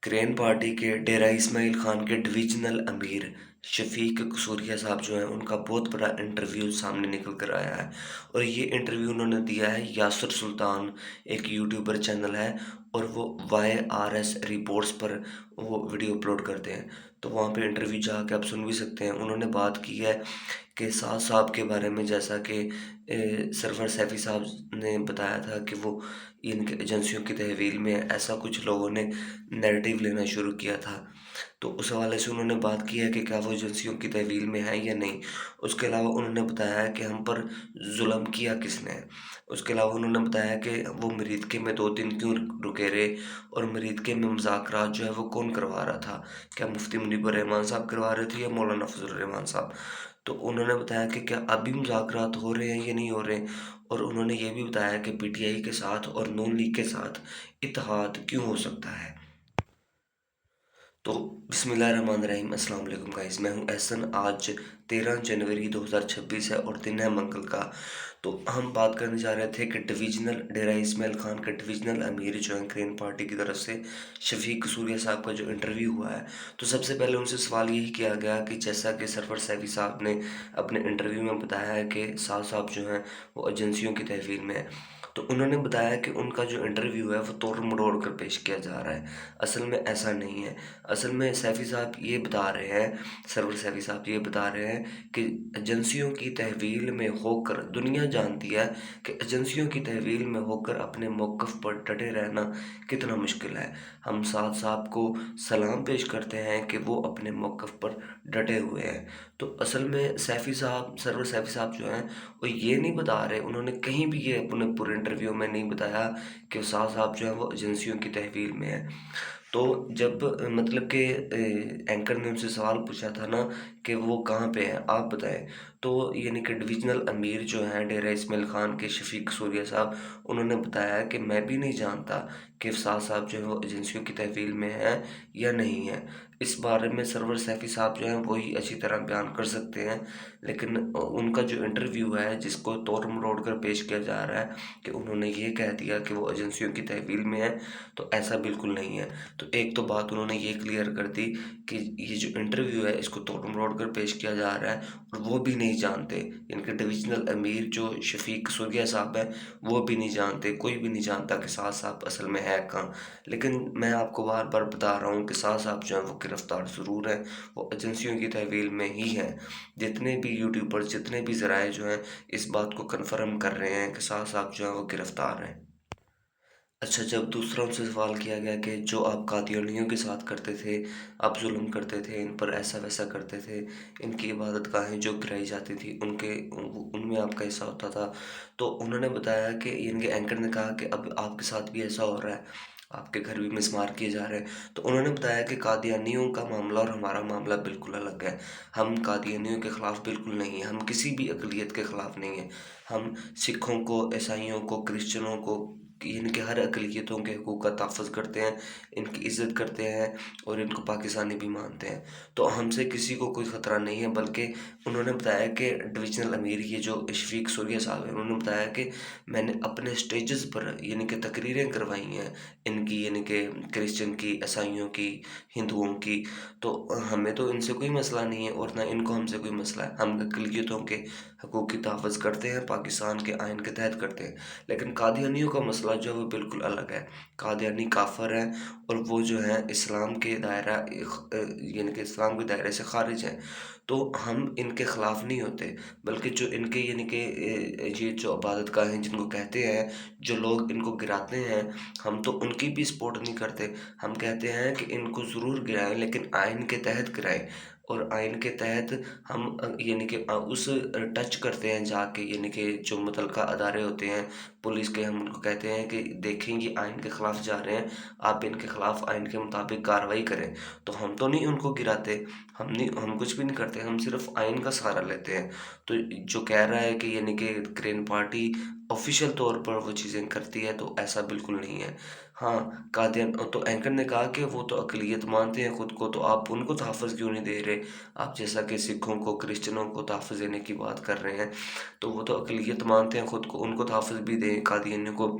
کرین party کے ڈیرہ اسماعیل خان کے divisional امیر شفیق قصوریہ صاحب جو ہیں ان کا بہت بڑا انٹرویو سامنے نکل کر آیا ہے، اور یہ انٹرویو انہوں نے دیا ہے یاسر سلطان، ایک یوٹیوبر چینل ہے، اور وہ وائی آر ایس رپورٹس پر وہ ویڈیو اپلوڈ کرتے ہیں۔ تو وہاں پہ انٹرویو جا کے آپ سن بھی سکتے ہیں۔ انہوں نے بات کی ہے کہ سعد صاحب کے بارے میں، جیسا کہ سرور سیفی صاحب نے بتایا تھا کہ وہ ان کے ایجنسیوں کی تحویل میں ایسا کچھ لوگوں نے نیریٹیو لینا شروع کیا تھا۔ تو اس حوالے سے انہوں نے بات کی ہے کہ کیا وہ ایجنسیوں کی تحویل میں ہے یا نہیں۔ اس کے علاوہ انہوں نے بتایا ہے کہ ہم پر ظلم کیا کس نے۔ اس کے علاوہ انہوں نے بتایا کہ وہ مریدکے میں 2 دن کیوں رکے رہے، اور مریدکے میں مذاکرات جو ہے وہ کون کروا رہا تھا، کیا مفتی منیب الرحمان صاحب کروا رہے تھے یا مولانا فضل الرحمان صاحب۔ تو انہوں نے بتایا کہ کیا ابھی مذاکرات ہو رہے ہیں یا نہیں ہو رہے، اور انہوں نے یہ بھی بتایا کہ پی ٹی آئی کے ساتھ اور نون لیگ کے ساتھ اتحاد کیوں ہو سکتا ہے۔ تو بسم اللہ الرحمن الرحیم، السلام علیکم گائز، میں ہوں احسن۔ آج 13 جنوری 2026 ہے اور دن ہے منگل کا۔ تو ہم بات کرنے جا رہے تھے کہ ڈیرہ اسماعیل خان کا ڈویژنل امیر جو ہے کرین پارٹی کی طرف سے شفیق قصوریہ صاحب کا جو انٹرویو ہوا ہے، تو سب سے پہلے ان سے سوال یہی کیا گیا کہ جیسا کہ سرور سیفی صاحب نے اپنے انٹرویو میں بتایا ہے کہ سعد صاحب جو ہیں وہ ایجنسیوں کی تحویل میں ہیں، تو انہوں نے بتایا کہ ان کا جو انٹرویو ہے وہ توڑ مڑوڑ کر پیش کیا جا رہا ہے۔ اصل میں ایسا نہیں ہے۔ اصل میں سیفی صاحب یہ بتا رہے ہیں، سرور سیفی صاحب یہ بتا رہے ہیں کہ ایجنسیوں کی تحویل میں ہو کر دنیا جانتی ہے کہ ایجنسیوں کی تحویل میں ہو کر اپنے موقف پر ڈٹے رہنا کتنا مشکل ہے۔ ہم سعد صاحب کو سلام پیش کرتے ہیں کہ وہ اپنے موقف پر ڈٹے ہوئے ہیں۔ تو اصل میں سیفی صاحب، سرور سیفی صاحب جو ہیں وہ یہ نہیں بتا رہے، انہوں نے کہیں بھی یہ اپنے پورے انٹرویو میں نہیں بتایا کہ سعد صاحب جو ہیں وہ ایجنسیوں کی تحویل میں ہیں۔ تو جب مطلب کہ اینکر نے ان سے سوال پوچھا تھا نا کہ وہ کہاں پہ ہیں آپ بتائیں، تو یعنی کہ ڈویژنل امیر جو ہیں ڈیرہ اسماعیل خان کے شفیق قصوریہ صاحب، انہوں نے بتایا کہ میں بھی نہیں جانتا کہ سعد صاحب جو ہے وہ ایجنسیوں کی تحویل میں ہیں یا نہیں ہیں۔ اس بارے میں سرور سیفی صاحب جو ہیں وہی اچھی طرح بیان کر سکتے ہیں، لیکن ان کا جو انٹرویو ہے جس کو توڑ مروڑ کر پیش کیا جا رہا ہے کہ انہوں نے یہ کہہ دیا کہ وہ ایجنسیوں کی تحویل میں ہیں، تو ایسا بالکل نہیں ہے۔ تو ایک تو بات انہوں نے یہ کلیئر کر دی کہ یہ جو انٹرویو ہے اس کو توڑ مروڑ کر پیش کیا جا رہا ہے، اور وہ بھی نہیں جانتے، ان کے ڈویژنل امیر جو شفیق قصوریہ صاحب ہیں وہ بھی نہیں جانتے، کوئی بھی نہیں جانتا کہ سعد صاحب اصل میں ہے کہاں۔ لیکن میں آپ کو بار بار بتا رہا ہوں کہ سعد صاحب جو ہیں وہ گرفتار ضرور ہیں، وہ ایجنسیوں کی تحویل میں ہی ہیں۔ جتنے بھی یوٹیوبر، جتنے بھی ذرائع جو ہیں اس بات کو کنفرم کر رہے ہیں کہ سعد صاحب جو ہیں وہ گرفتار ہیں۔ اچھا، جب دوسرا ان سے سوال کیا گیا کہ جو آپ قادیانیوں کے ساتھ کرتے تھے، آپ ظلم کرتے تھے، ان پر ایسا ویسا کرتے تھے، ان کی عبادت گاہیں جو گرائی جاتی تھی ان میں آپ کا حصہ ہوتا تھا، تو انہوں نے بتایا کہ ان کے اینکر نے کہا کہ اب آپ کے ساتھ بھی ایسا ہو رہا ہے، آپ کے گھر بھی مسمار کیے جا رہے ہیں۔ تو انہوں نے بتایا کہ قادیانیوں کا معاملہ اور ہمارا معاملہ بالکل الگ ہے۔ ہم قادیانیوں کے خلاف بالکل نہیں ہیں، ہم کسی بھی اقلیت کے خلاف نہیں ہیں۔ ہم سکھوں کو، عیسائیوں کو، کرسچنوں کو، ان کے ہر اقلیتوں کے حقوق کا تحفظ کرتے ہیں، ان کی عزت کرتے ہیں، اور ان کو پاکستانی بھی مانتے ہیں۔ تو ہم سے کسی کو کوئی خطرہ نہیں ہے، بلکہ انہوں نے بتایا کہ ڈویژنل امیر یہ جو شفیق قصوریہ صاحب ہیں، انہوں نے بتایا کہ میں نے اپنے سٹیجز پر یعنی کہ تقریریں کروائی ہیں ان کی، یعنی کہ کرسچن کی، عیسائیوں کی، ہندوؤں کی، تو ہمیں تو ان سے کوئی مسئلہ نہیں ہے اور نہ ان کو ہم سے کوئی مسئلہ ہے۔ ہم اقلیتوں کے حقوق کی تحفظ کرتے ہیں، پاکستان کے آئین کے تحت کرتے ہیں۔ لیکن قادیانیوں کا مسئلہ جو ہے وہ بالکل الگ ہے۔ قادیانی کافر ہیں، اور وہ جو ہیں اسلام کے دائرہ یعنی کہ اسلام کے دائرے سے خارج ہیں۔ تو ہم ان کے خلاف نہیں ہوتے، بلکہ جو ان کے یعنی کہ یہ جو عبادت گاہیں جن کو کہتے ہیں، جو لوگ ان کو گراتے ہیں، ہم تو ان کی بھی سپورٹ نہیں کرتے۔ ہم کہتے ہیں کہ ان کو ضرور گرائیں، لیکن آئین کے تحت گرائیں، اور آئین کے تحت ہم یعنی کہ اس ٹچ کرتے ہیں جا کے، یعنی کہ جو متعلقہ ادارے ہوتے ہیں پولیس کے، ہم ان کو کہتے ہیں کہ دیکھیں یہ آئین کے خلاف جا رہے ہیں، آپ ان کے خلاف آئین کے مطابق کارروائی کریں۔ تو ہم تو نہیں ان کو گراتے، ہم کچھ بھی نہیں کرتے، ہم صرف آئین کا سہارا لیتے ہیں۔ تو جو کہہ رہا ہے کہ یعنی کہ گرین پارٹی آفیشیل طور پر وہ چیزیں کرتی ہے، تو ایسا بالکل نہیں ہے۔ ہاں، قادیان تو اینکر نے کہا کہ وہ تو اقلیت مانتے ہیں خود کو، تو آپ ان کو تحفظ کیوں نہیں دے رہے؟ آپ جیسا کہ سکھوں کو، کرسچنوں کو تحفظ دینے کی بات کر رہے ہیں، تو وہ تو اقلیت مانتے ہیں خود کو، ان کو تحفظ بھی دیں قادیانیوں کو۔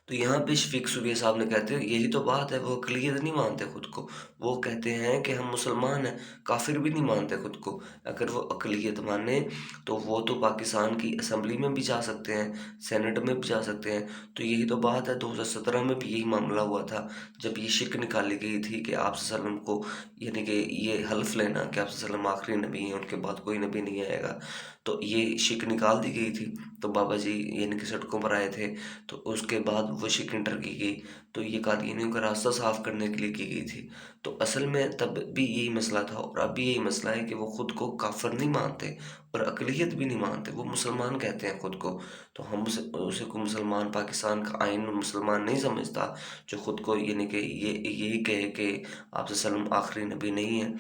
تو یہاں پہ شفیق سوریہ صاحب نے کہتے ہیں یہی تو بات ہے، وہ اقلیت نہیں مانتے خود کو۔ وہ کہتے ہیں کہ ہم مسلمان ہیں، کافر بھی نہیں مانتے خود کو۔ اگر وہ اقلیت مانے تو وہ تو پاکستان کی اسمبلی میں بھی جا سکتے ہیں، سینٹ میں بھی جا سکتے ہیں۔ تو یہی تو بات ہے، 2017 میں بھی یہی معاملہ ہوا تھا، جب یہ شک نکالی گئی تھی کہ آپ صلی اللہ علیہ وسلم کو، یعنی کہ یہ حلف لینا کہ آپ صلی اللہ علیہ وسلم آخری نبی ہیں، ان کے بعد کوئی نبی نہیں آئے گا، تو یہ شک نکال دی گئی تھی۔ تو بابا جی یعنی کہ سڑکوں پر آئے تھے، تو اس کے بعد وہ شک انٹر کی گئی، تو یہ قادیانیوں کا راستہ صاف کرنے کے لیے کی گئی تھی۔ تو اصل میں تب بھی یہی مسئلہ تھا، اور اب بھی یہی مسئلہ ہے کہ وہ خود کو کافر نہیں مانتے اور اقلیت بھی نہیں مانتے، وہ مسلمان کہتے ہیں خود کو۔ تو ہم اسے کو مسلمان، پاکستان کا آئین مسلمان نہیں سمجھتا، جو خود کو یعنی کہ یہی کہے کہ آپ صلی اللہ علیہ وسلم آخری نبی نہیں ہیں،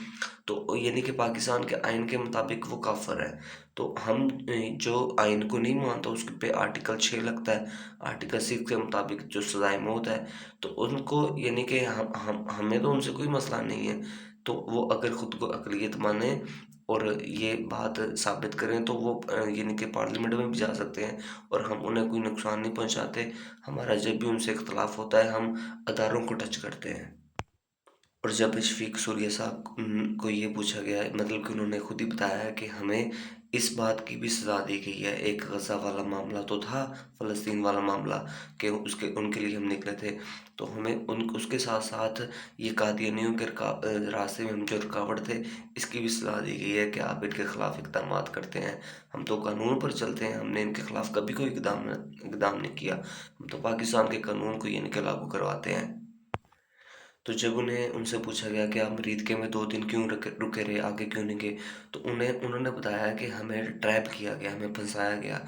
تو یعنی کہ پاکستان کے آئین کے مطابق وہ کافر ہے۔ تو ہم جو آئین کو نہیں مانتا، اس پہ آرٹیکل 6 لگتا ہے، آرٹیکل 6 کے مطابق جو سزائے موت ہے، تو ان کو یعنی کہ ہمیں تو ان سے کوئی مسئلہ نہیں ہے۔ تو وہ اگر خود کو اقلیت مانے اور یہ بات ثابت کریں، تو وہ یعنی کہ پارلیمنٹ میں بھی جا سکتے ہیں، اور ہم انہیں کوئی نقصان نہیں پہنچاتے۔ ہمارا جب بھی ان سے اختلاف ہوتا ہے، ہم اداروں کو ٹچ کرتے ہیں۔ اور جب شفیق سوریہ صاحب کو یہ پوچھا گیا ہے، مطلب کہ انہوں نے خود ہی بتایا ہے کہ ہمیں اس بات کی بھی سزا دی گئی ہے، ایک غزہ والا معاملہ تو تھا، فلسطین والا معاملہ، کہ ان کے لیے ہم نکلے تھے، تو ہمیں اس کے ساتھ ساتھ یہ قادیانیوں کے راستے میں ہم جو رکاوٹ تھے، اس کی بھی سزا دی گئی ہے کہ آپ ان کے خلاف اقدامات کرتے ہیں۔ ہم تو قانون پر چلتے ہیں، ہم نے ان کے خلاف کبھی کوئی اقدام نہیں کیا، ہم تو پاکستان کے قانون کو یعنی کہ لاگو کرواتے ہیں۔ تو جب ان سے پوچھا گیا کہ آپ عید میں 2 دن کیوں رکے رہے، آگے کیوں نہیں گئے، تو انہوں نے بتایا کہ ہمیں ٹریپ کیا گیا، ہمیں پھنسایا گیا،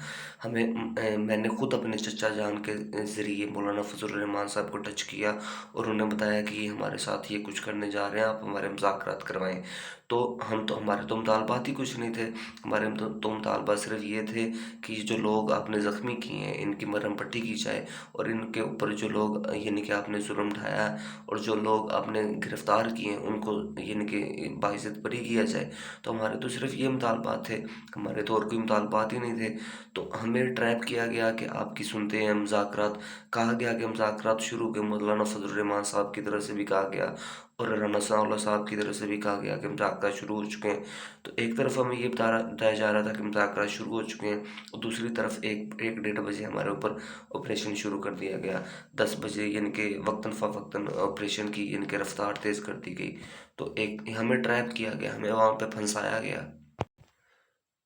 میں نے خود اپنے چچا جان کے ذریعے مولانا فضل الرحمان صاحب کو ٹچ کیا، اور انہوں نے بتایا کہ یہ ہمارے ساتھ یہ کچھ کرنے جا رہے ہیں، آپ ہمارے مذاکرات کروائیں۔ تو ہمارے تو مطالبات ہی کچھ نہیں تھے، ہمارے تو مطالبات صرف یہ تھے کہ جو لوگ آپ نے زخمی کیے ہیں، ان کی مرہم پٹی کی جائے، اور ان کے اوپر جو لوگ یعنی کہ آپ نے ظلم ڈھایا ہے، اور جو لوگ آپ نے گرفتار کیے ہیں، ان کو یعنی کہ باعزت بری کیا جائے۔ تو ہمارے تو صرف یہ مطالبات تھے، ہمارے تو اور کوئی مطالبات ہی نہیں تھے۔ تو ہمیں ٹریپ کیا گیا کہ آپ کی سنتے ہیں مذاکرات، کہا گیا کہ مذاکرات شروع کے مولانا فضل الرحمان صاحب کی طرف سے بھی کہا گیا، اور رانا ثناء اللہ صاحب کی طرف سے بھی کہا گیا کہ مذاکرات شروع ہو چکے ہیں۔ تو ایک طرف ہمیں یہ بتایا جا رہا تھا کہ مذاکرات شروع ہو چکے ہیں، اور دوسری طرف ایک 1:30 بجے ہمارے اوپر آپریشن شروع کر دیا گیا، 10 بجے یعنی کہ وقتاً فوقتاً آپریشن کی یعنی کہ رفتار تیز کر دی گئی۔ تو ہمیں ٹریپ کیا گیا، ہمیں وہاں پہ پھنسایا گیا۔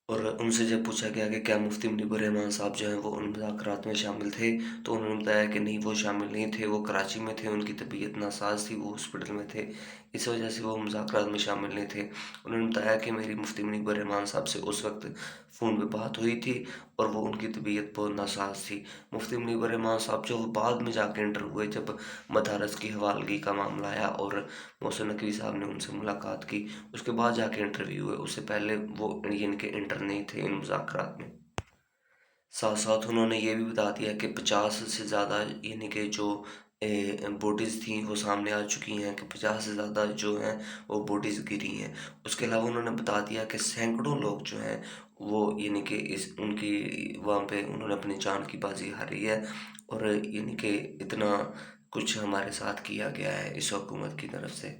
اور ان سے جب پوچھا گیا کہ کیا مفتی منیب الرحمان صاحب جو ہیں وہ ان مذاکرات میں شامل تھے، تو انہوں نے بتایا کہ نہیں، وہ شامل نہیں تھے، وہ کراچی میں تھے، ان کی طبیعت ناساز تھی، وہ ہاسپٹل میں تھے، اس وجہ سے وہ مذاکرات میں شامل نہیں تھے۔ انہوں نے بتایا کہ میری مفتی منیب الرحمان صاحب سے اس وقت فون پہ بات ہوئی تھی، اور وہ ان کی طبیعت بہت ناساز تھی۔ مفتی منیب الرحمان صاحب جو بعد میں جا کے انٹر ہوئے، جب مدارس کی حوالگی کا معاملہ آیا اور محسن نقوی صاحب نے ان سے ملاقات کی، اس کے بعد جا کے انٹرویو ہوئے، اس سے پہلے وہ یعنی کہ انٹر نہیں تھے ان مذاکرات میں۔ ساتھ ساتھ انہوں نے یہ بھی بتا دیا کہ 50 سے زیادہ یعنی کہ جو بوڈیز تھیں وہ سامنے آ چکی ہیں، کہ 50 سے زیادہ جو ہیں وہ بوڈیز گری ہیں۔ اس کے علاوہ انہوں نے بتا دیا کہ سینکڑوں لوگ جو ہیں وہ یعنی کہ ان کی وہاں پہ انہوں نے اپنی جان کی بازی ہاری ہے، اور یعنی کہ اتنا کچھ ہمارے ساتھ کیا گیا ہے اس حکومت کی طرف سے۔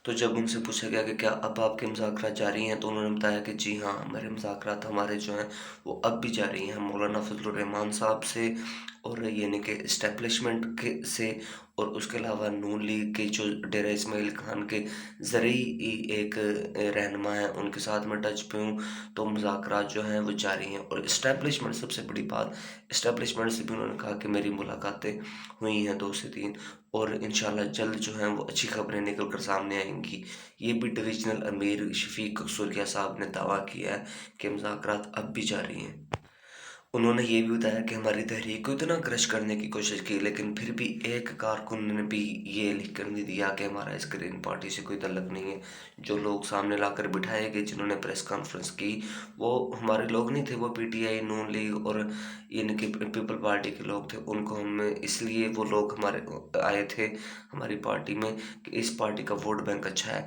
تو جب ان سے پوچھا گیا کہ کیا اب آپ کے مذاکرات جاری ہیں، تو انہوں نے بتایا کہ جی ہاں، ہمارے مذاکرات ہمارے جو ہیں وہ اب بھی جاری ہیں، مولانا فضل الرحمان صاحب سے، اور یعنی کہ اسٹیبلشمنٹ سے، اور اس کے علاوہ نون لیگ کے جو ڈیرہ اسماعیل خان کے ذریعی ایک رہنما ہیں، ان کے ساتھ میں ٹچ پہ ہوں۔ تو مذاکرات جو ہیں وہ جاری ہیں، اور اسٹیبلشمنٹ سب سے بڑی بات، اسٹیبلشمنٹ سے بھی انہوں نے کہا کہ میری ملاقاتیں ہوئی ہیں 2 سے 3، اور انشاءاللہ جلد جو ہیں وہ اچھی خبریں نکل کر سامنے آئیں گی۔ یہ بھی ڈویژنل امیر شفیق سوریہ صاحب نے دعویٰ کیا ہے کہ مذاکرات اب بھی جاری ہیں۔ انہوں نے یہ بھی بتایا کہ ہماری تحریک کو اتنا کرش کرنے کی کوشش کی، لیکن پھر بھی ایک کارکن نے بھی یہ لکھ کر نہیں دیا کہ ہمارا اس گرین پارٹی سے کوئی تعلق نہیں ہے۔ جو لوگ سامنے لا کر بٹھائے گئے، جنہوں نے پریس کانفرنس کی، وہ ہمارے لوگ نہیں تھے، وہ P T I, known league اور یعنی کہ پیپل پارٹی کے لوگ تھے۔ ان کو ہم اس لیے وہ لوگ ہمارے آئے تھے ہماری پارٹی میں کہ اس پارٹی کا ووٹ بینک اچھا ہے۔